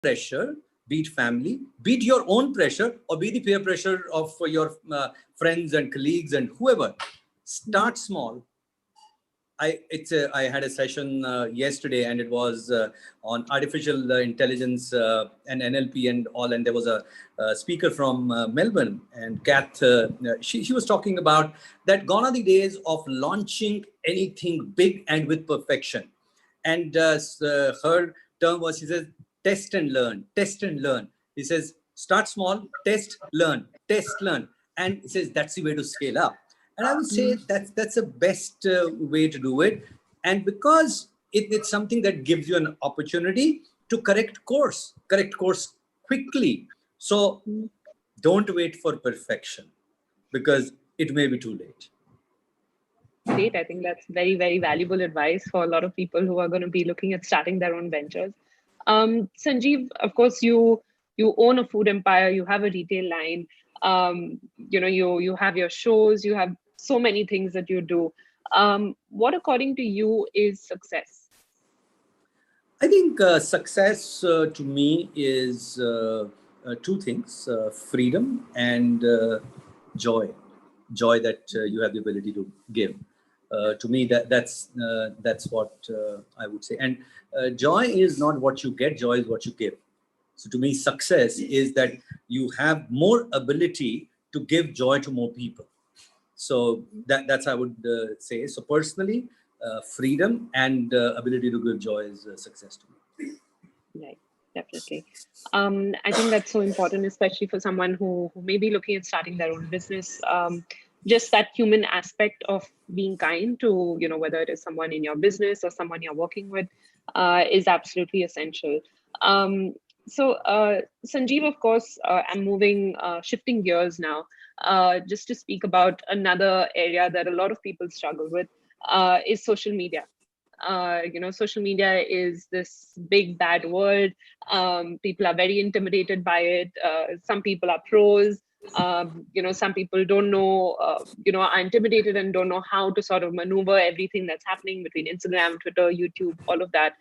pressure, be it family, be it your own pressure, or be the peer pressure of your friends and colleagues and whoever. Start small. I had a session yesterday, and it was on artificial intelligence and NLP and all, and there was a speaker from Melbourne, and Kath, she was talking about that gone are the days of launching anything big and with perfection. And her term was, she says, test and learn, test and learn. He says, start small, test, learn. And he says, that's the way to scale up. And I would say that's the best way to do it. And because it's something that gives you an opportunity to correct course quickly. So don't wait for perfection, because it may be too late. Great. I think that's very, very valuable advice for a lot of people who are going to be looking at starting their own ventures. Sanjeev, of course, you own a food empire, you have a retail line, you have your shows, you have so many things that you do. What, according to you, is success? I think success to me is two things: freedom and joy. Joy that you have the ability to give. To me, that's what I would say. And joy is not what you get; joy is what you give. So to me, success is that you have more ability to give joy to more people. So that's I would say. So personally, freedom and ability to give joy is success to me. Right, definitely. I think that's so important, especially for someone who may be looking at starting their own business. Just that human aspect of being kind to, whether it is someone in your business or someone you're working with, is absolutely essential. So Sanjeev, of course, I'm shifting gears now, just to speak about another area that a lot of people struggle with, is social media. Social media is this big bad world. People are very intimidated by it. Some people are pros. Some people don't know, are intimidated and don't know how to sort of maneuver everything that's happening between Instagram, Twitter, YouTube, all of that.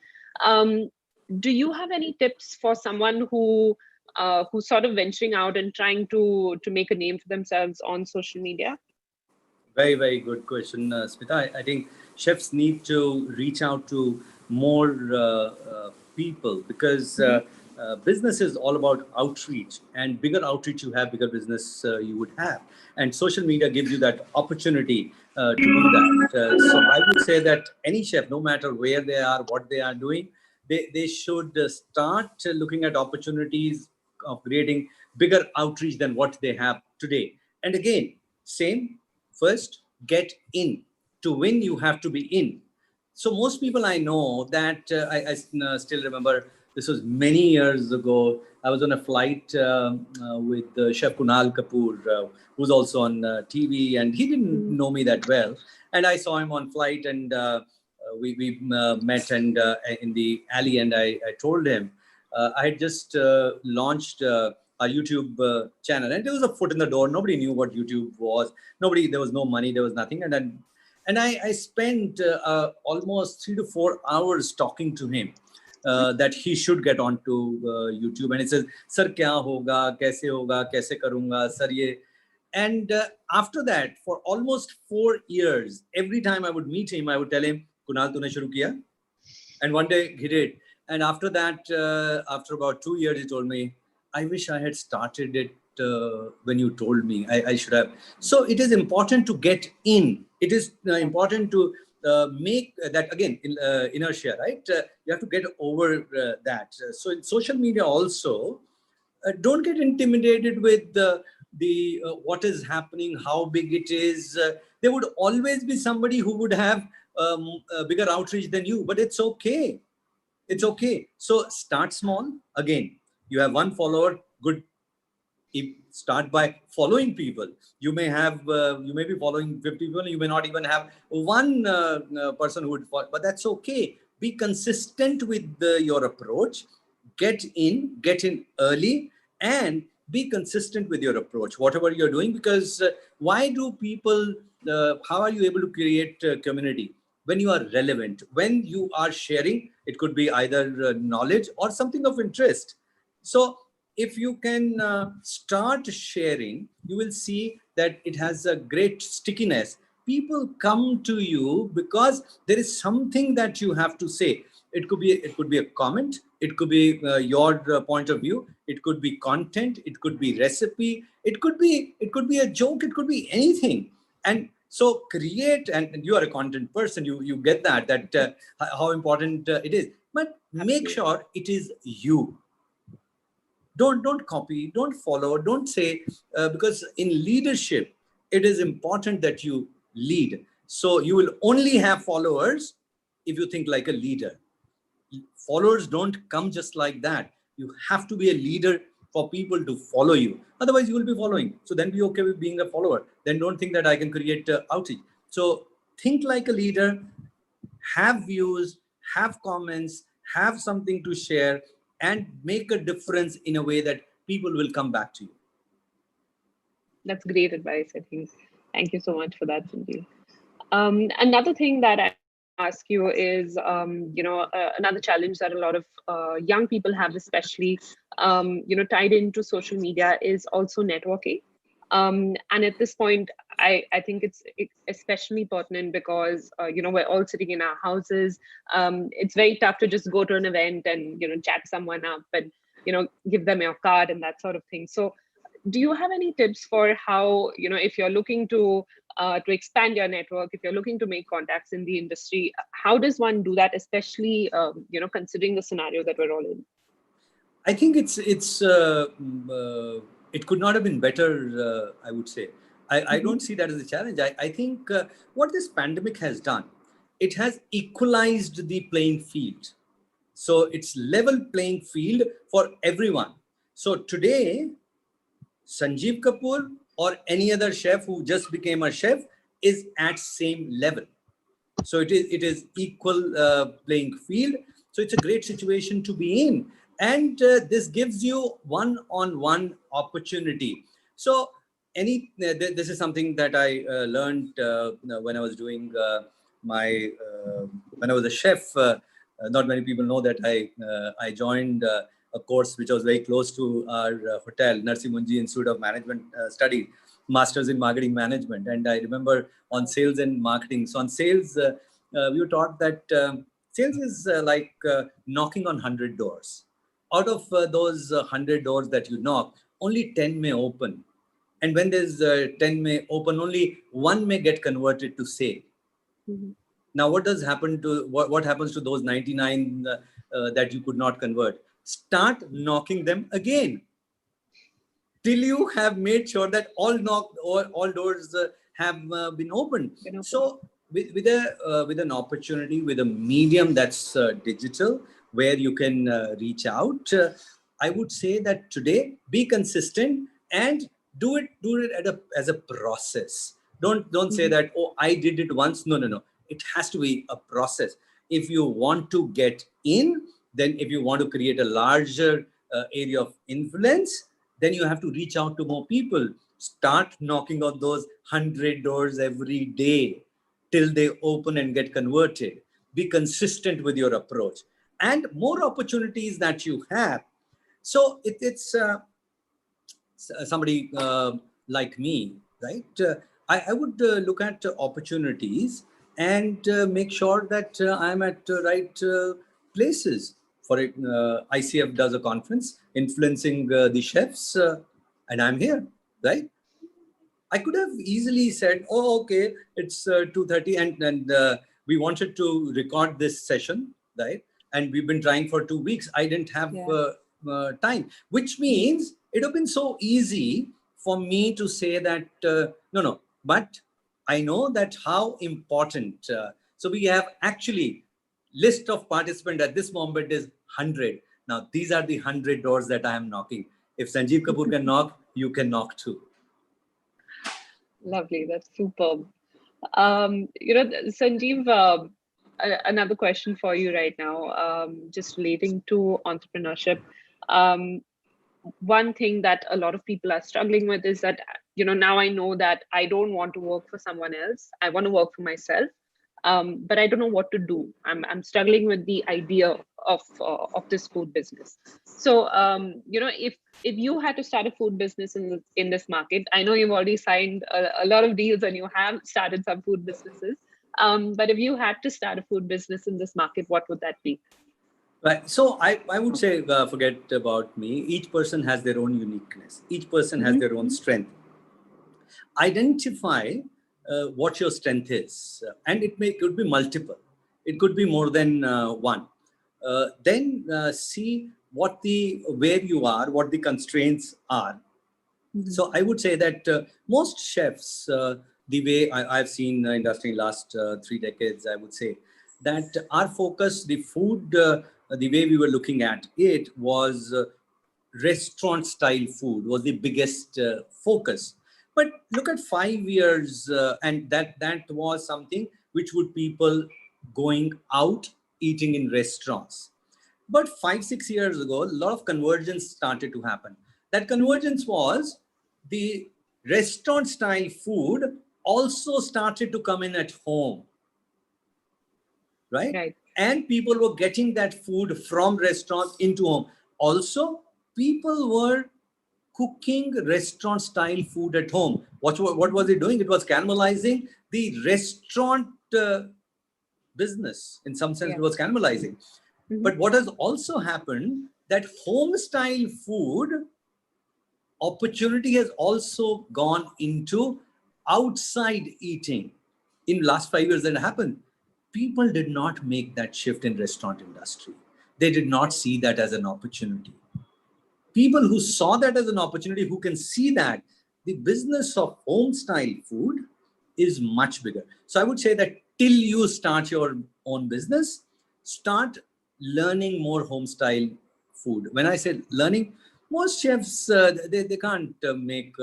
Do you have any tips for someone who's sort of venturing out and trying to make a name for themselves on social media? Very, very good question, Smita. I think chefs need to reach out to more people, because business is all about outreach, and bigger outreach you have, bigger business you would have. And social media gives you that opportunity to do that. So I would say that any chef, no matter where they are, what they are doing, they should start looking at opportunities of creating bigger outreach than what they have today. And again, same. First, get in. To win, you have to be in. So most people I know that I still remember, this was many years ago. I was on a flight with Chef Kunal Kapoor, who's also on TV, and he didn't know me that well. And I saw him on flight, and we met and in the alley, and I told him I had just launched a YouTube channel, and there was a foot in the door. Nobody knew what YouTube was. There was no money, there was nothing. And I spent almost 3 to 4 hours talking to him that he should get onto YouTube. And he says, "Sir, kya hoga? Kaise karunga? Sir, ye." And after that, for almost 4 years, every time I would meet him, I would tell him, "Kunal, tune shuru kiya?" And one day he did. And after that, after about 2 years, he told me, "I wish I had started it when you told me. I should have." So it is important to get in. It is important to make that, again, inertia, right? You have to get over that. So in social media also, don't get intimidated with the what is happening, how big it is. There would always be somebody who would have a bigger outreach than you, but it's okay. It's okay. So start small. Again, you have one follower, good. Start by following people. You may be following 50 people. You may not even have one person who would follow, but that's okay. Be consistent with your approach. Get in early, and be consistent with your approach, whatever you're doing. Because why do people? How are you able to create community? When you are relevant, when you are sharing, it could be either knowledge or something of interest. So if you can start sharing, you will see that it has a great stickiness. People come to you because there is something that you have to say. It could be a comment, it could be your point of view, it could be content, it could be recipe, it could be a joke, it could be anything. And so create, and you are a content person, you get that how important it is, but make Absolutely. sure it is you. Don't copy, don't follow, don't say, because in leadership it is important that you lead. So you will only have followers if you think like a leader. Followers don't come just like that. You have to be a leader for people to follow you, otherwise you will be following. So then be okay with being a follower, then don't think that I can create outage. So think like a leader, have views, have comments, have something to share, and make a difference in a way that people will come back to you. That's great advice, I think. Thank you so much for that, Sanjeev. Another thing that I want to ask you is, another challenge that a lot of young people have, especially, tied into social media, is also networking. And at this point, I think it's especially pertinent because, we're all sitting in our houses. It's very tough to just go to an event and, chat someone up and, give them your card and that sort of thing. So do you have any tips for how, if you're looking to expand your network, if you're looking to make contacts in the industry, how does one do that, especially considering the scenario that we're all in? I think it could not have been better. I would say I Hmm. don't see that as a challenge. I think what this pandemic has done, it has equalized the playing field. So it's level playing field for everyone. So today, Sanjeev Kapoor or any other chef who just became a chef is at same level. So it is equal playing field. So it's a great situation to be in, and this gives you one-on-one opportunity. So this is something that I learned when I was doing my when I was a chef. Not many people know that I joined a course which was very close to our hotel, Narsi Munji Institute of Management Studies, Masters in Marketing Management. And I remember on sales and marketing. So on sales, we were taught that sales is like knocking on 100 doors. Out of those 100 doors that you knock, only 10 may open. And when there's 10 may open, only one may get converted to sale. Hmm. Now, what happens to those 99 that you could not convert? Start knocking them again till you have made sure that all doors have been opened. Been open. So with an opportunity, with a medium that's digital, where you can reach out, I would say that today be consistent and do it as a process. Don't say Hmm. that, oh, I did it once. No, it has to be a process. If you want to get in, then if you want to create a larger area of influence, then you have to reach out to more people. Start knocking on those 100 doors every day till they open and get converted. Be consistent with your approach, and more opportunities that you have. So it's somebody like me, right? I would look at opportunities and make sure that I'm at the right places. For it, ICF does a conference influencing the chefs, and I'm here, right? I could have easily said, "Oh, okay, it's 2:30, and we wanted to record this session, right? And we've been trying for 2 weeks. I didn't have Yeah. time, which means it would have been so easy for me to say that no. But I know that how important. So we have actually list of participants at this moment is 100. Now these are the 100 doors that I am knocking. If Sanjeev Kapoor can knock, you can knock too. Lovely. That's superb. Sanjeev, another question for you right now, just relating to entrepreneurship. Um, One thing that a lot of people are struggling with is that, now I know that I don't want to work for someone else. I want to work for myself, but I don't know what to do. I'm struggling with the idea of this food business. So if you had to start a food business in this market, I know you've already signed a lot of deals and you have started some food businesses. But if you had to start a food business in this market, what would that be? Right. So I would say, forget about me. Each person has their own uniqueness. Each person has Mm-hmm. their own strength. Identify what your strength is, and could be multiple. It could be more than one. Then see where you are, what the constraints are. Mm-hmm. So I would say that most chefs, the way I've seen the industry in last 3 decades, I would say that our focus, the food, the way we were looking at it was restaurant style food was the biggest focus. But look at 5 years, and that was something which would people going out eating in restaurants. But 5 6 years ago, a lot of convergence started to happen. That convergence was the restaurant style food also started to come in at home, right? Right. And people were getting that food from restaurants into home. Also, people were cooking restaurant style food at home. What was it doing? It was cannibalizing the restaurant business. In some sense, Yeah. it was cannibalizing. Mm-hmm. But what has also happened, that home style food opportunity has also gone into outside eating. In last 5 years that happened, people did not make that shift in restaurant industry. They did not Right. see that as an opportunity. People who saw that as an opportunity, who can see that the business of home style food is much bigger. So I would say that till you start your own business, start learning more home style food. When I say learning, most chefs, they can't make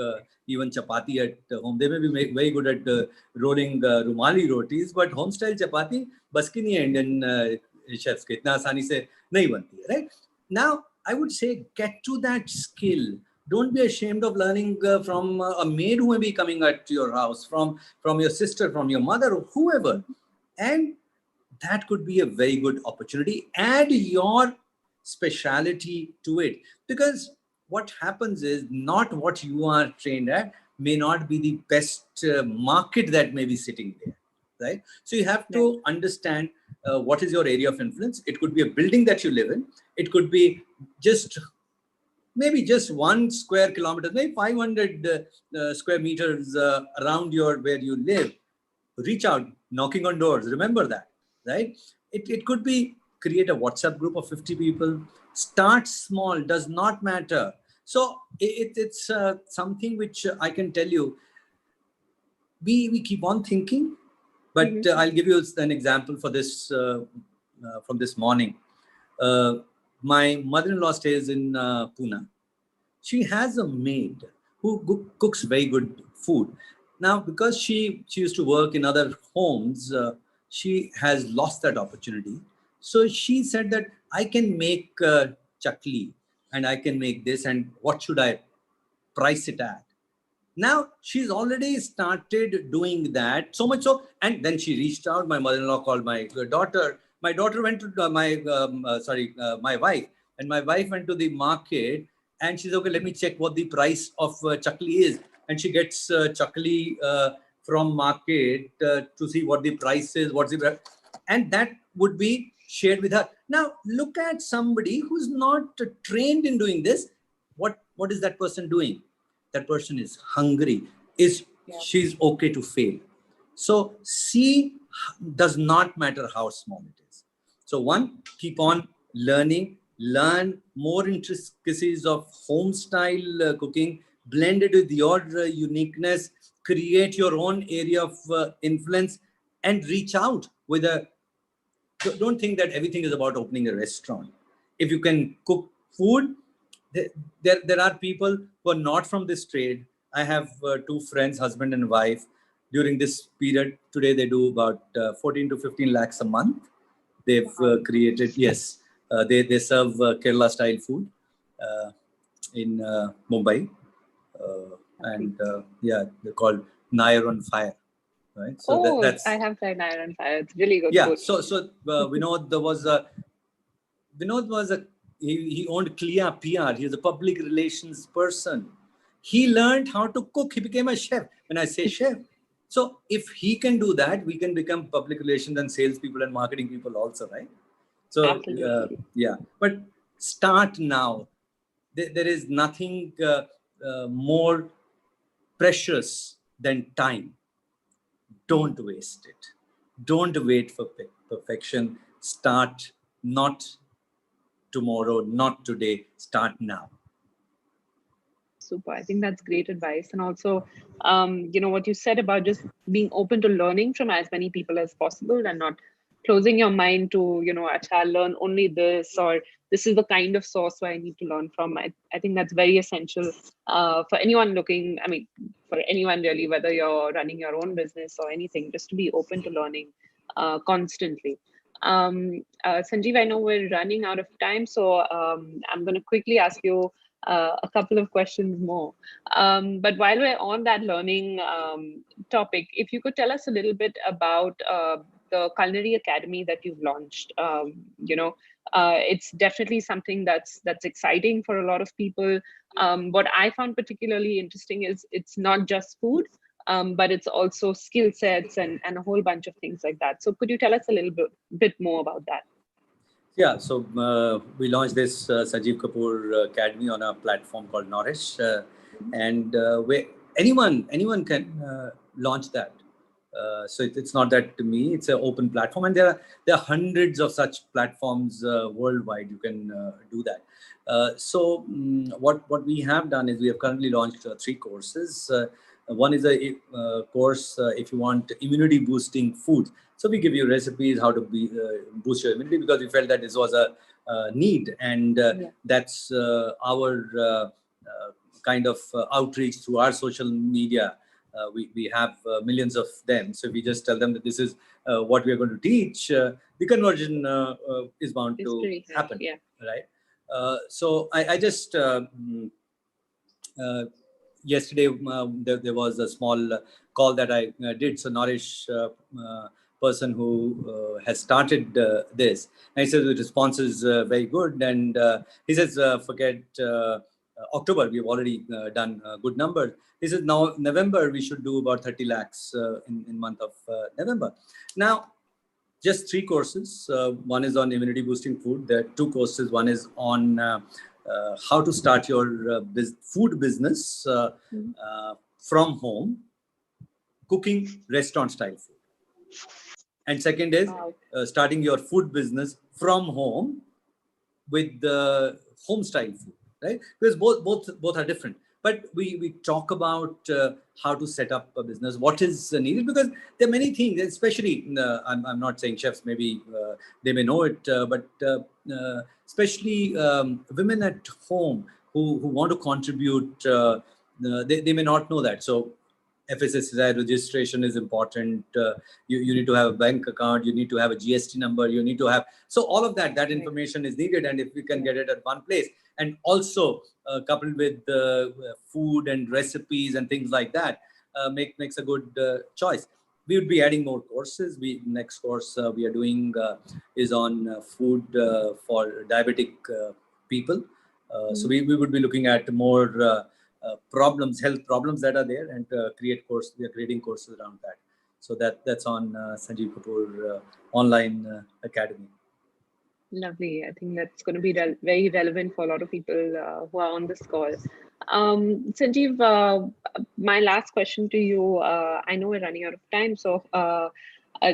even chapati at home. They may be very good at rolling rumali rotis, but home style chapati, बस की नहीं है Indian chefs के इतना आसानी से नहीं बनती है, right? Now, I would say get to that skill. Don't be ashamed of learning from a maid who may be coming at your house, from your sister, from your mother, or whoever. And that could be a very good opportunity. Add your speciality to it. Because what happens is not what you are trained at may not be the best market that may be sitting there, right? So you have Right. to understand what is your area of influence. It could be a building that you live in. It could be just maybe just 1 square kilometer, maybe 500 square meters around where you live. Reach out, knocking on doors. Remember that, right? It could be create a WhatsApp group of 50 people. Start small, does not matter. So it's something which I can tell you. We keep on thinking, but Mm-hmm. I'll give you an example for this from this morning. Uh, my mother-in-law stays in Pune. She has a maid who cooks very good food. Now, because she used to work in other homes, she has lost that opportunity. So she said that I can make chakli and I can make this, and what should I price it at? Now she's already started doing that, so much so, and then she reached out. My mother-in-law called my daughter. My daughter went to my wife, and my wife went to the market, and she's okay. Let me check what the price of chakli is, and she gets chakli from market to see what the price is, and that would be shared with her. Now look at somebody who's not trained in doing this. What is that person doing? That person is hungry, is Yeah. she's okay to fail. So C does not matter how small it is. So one, keep on learn more intricacies of home style cooking, blend it with your uniqueness, create your own area of influence, and reach out with a don't think that everything is about opening a restaurant. If you can cook food, there are people who are not from this trade. I have two friends, husband and wife. During this period, today they do about 14 to 15 lakhs a month. They've Wow. created, yes, they serve Kerala style food in Mumbai. Lovely. And yeah, they're called Nair on Fire. Right. So Oh, I that's have tried iron fire. It's really good yeah. food. So we know there was a Vinod was he owned Clear PR. He was a public relations person. He learned how to cook. He became a chef. When I say chef, so if he can do that, we can become public relations and salespeople and marketing people also, right? So Absolutely. yeah, but start now. There is nothing more precious than time. Don't waste it. Don't wait for perfection. Start not tomorrow, not today. Start now. Super. I think that's great advice. And also, what you said about just being open to learning from as many people as possible and not closing your mind to, I'll learn only this, or this is the kind of source where I need to learn from. I think that's very essential for anyone looking, I mean, for anyone really, whether you're running your own business or anything, just to be open to learning constantly. Sanjeev, I know we're running out of time, so I'm going to quickly ask you a couple of questions more. But while we're on that learning topic, if you could tell us a little bit about the Culinary Academy that you've launched. It's definitely something that's exciting for a lot of people. What I found particularly interesting is it's not just food, but it's also skill sets and a whole bunch of things like that. So could you tell us a little bit more about that? Yeah, so we launched this Sajeev Kapoor Academy on a platform called Nourish, and where anyone can launch that. So it's not that to me; it's an open platform, and there are hundreds of such platforms worldwide. You can do that. What we have done is we have currently launched 3 courses. One is a course if you want immunity boosting foods. So we give you recipes how to boost your immunity, because we felt that this was a need, and Yeah. that's our kind of outreach through our social media. We have millions of them, so we just tell them that this is what we are going to teach. The conversion is bound It's to pretty high. happen, Yeah. right? So I just yesterday there was a small call that I did. So Nourish person who has started this, and he says the response is very good, and he says forget October, we've already done good numbers. He says now November we should do about 30 lakhs in month of November. Now just 3 courses. One is on immunity boosting food. There are 2 courses. One is on how to start your food business Mhm. from home, cooking restaurant style food. And second is Wow. starting your food business from home with the home style food, right? Because both are different. But we talk about how to set up a business, what is needed, because there are many things, especially I'm not saying chefs, maybe they may know it, but especially women at home who want to contribute, they may not know that. So FSSAI registration is important. You need to have a bank account. You need to have a GST number. You need to have, so all of that Right. information is needed. And if we can get it at one place, and also coupled with food and recipes and things like that, makes a good choice. We would be adding more courses. Next course we are doing is on food for diabetic people. So Mhm. we would be looking at more health problems that are there, and we are creating courses around that. So that's on Sanjeev Kapoor online academy. Lovely. I think that's going to be very relevant for a lot of people who are on this call. Sanjeev, my last question to you. I know we're running out of time, so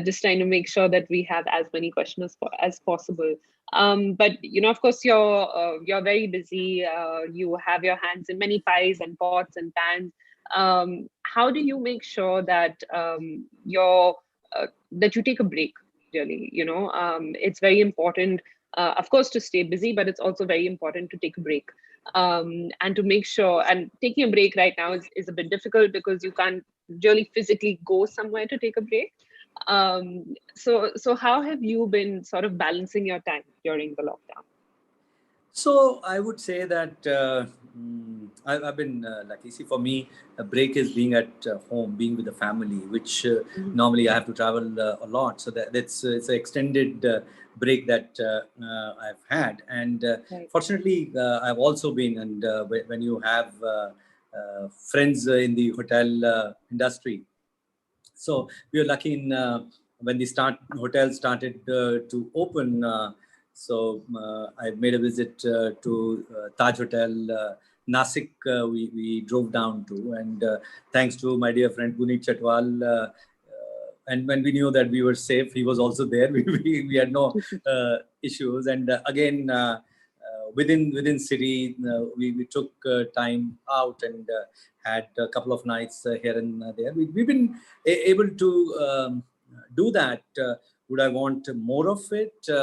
just trying to make sure that we have as many questions as possible. But of course, you're very busy. You have your hands in many pies and pots and pans. How do you make sure that that you take a break? Really, it's very important, of course, to stay busy, but it's also very important to take a break, and to make sure. And taking a break right now is a bit difficult because you can't really physically go somewhere to take a break. So how have you been sort of balancing your time during the lockdown? So I would say that I've been lucky. See, for me, a break is being at home, being with the family, which Mhm. normally I have to travel a lot. So that's it's an extended break that I've had. And Right. fortunately, I've also been, and when you have friends in the hotel industry, so we were lucky in when the hotel started to open. I made a visit to Taj Hotel, Nasik. We drove down to, and thanks to my dear friend Puneet Chatwal. And when we knew that we were safe, he was also there. We had no issues. And again, within city, we took time out and had a couple of nights here and there. We've been able to do that. Would I want more of it?